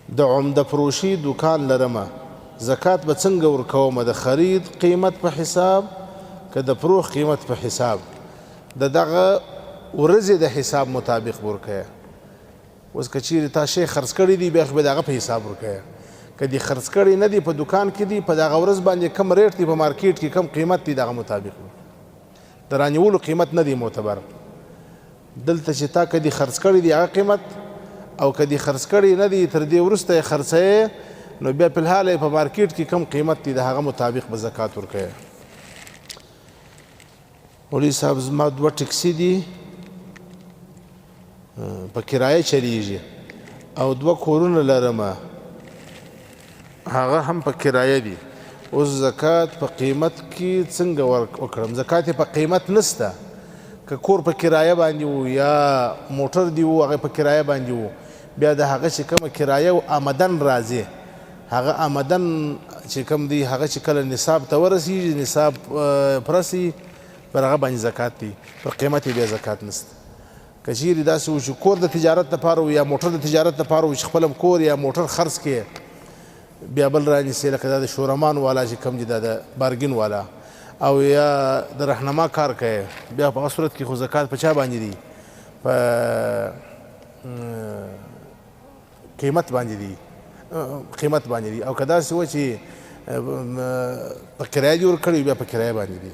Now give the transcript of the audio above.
د عمده فروشي دکان لرمه زکات به څنګه ورکومه د خرید قیمت په حساب که د فروغ قیمت په حساب د دغه ورځې د حساب مطابق ورکوه اوس که چیرې تا شی خرڅ کړی دی بیا خو به د هغه په حساب ورکوه که دې خرڅ کړی نه دی په دکان کې دی په دغه ورځ باندې کم ریټ دی په مارکیټ کې کم قیمت دی دغه مطابق د رانیولو قیمت نه دی معتبر دلته چې تا که دې خرڅ کړی دی هغه قیمت او که دې خرڅ کړی نه دی تر دې وروسته یې خرڅوې نو بیا په الحال په مارکیټ کې کم قیمت دی د هغه مطابق به زکات ورکوې مولوي صاحب زما 2 ټکسي دي په کرایه چلیږي او 2 کورونه لرمه هغه هم په کرایه دي اوس زکات په قیمت کې څنګه وکړم زکات په قیمت نسته که کور په کرایه باندې وو یا موټر دی وو هغه په کرایه باندې وو بیا د هغه چې کومه کرایه او آمدن راځي هغه آمدن چې کوم دی هغه چې کله نصاب ته ورسیږي نصاب پرسي پر هغه باندې زکات دی پر قیمت بیا زکات نسته که چیرې داسې و چې کور د تجارت لپاره و یا موټر د تجارت لپاره و چې خپل کور یا موټر خرڅ کړي بیا بل رانیسي لکه دا د شورمان والا چې کوم دي دا د بارګین والا او یا د رهنما کار کوي بیا په هغه صورت کې خو زکات په چا باندې دی په قیمت باندې دی او که داسې و چې په کرایه دې ورکړی بیا په کرایه باندې دی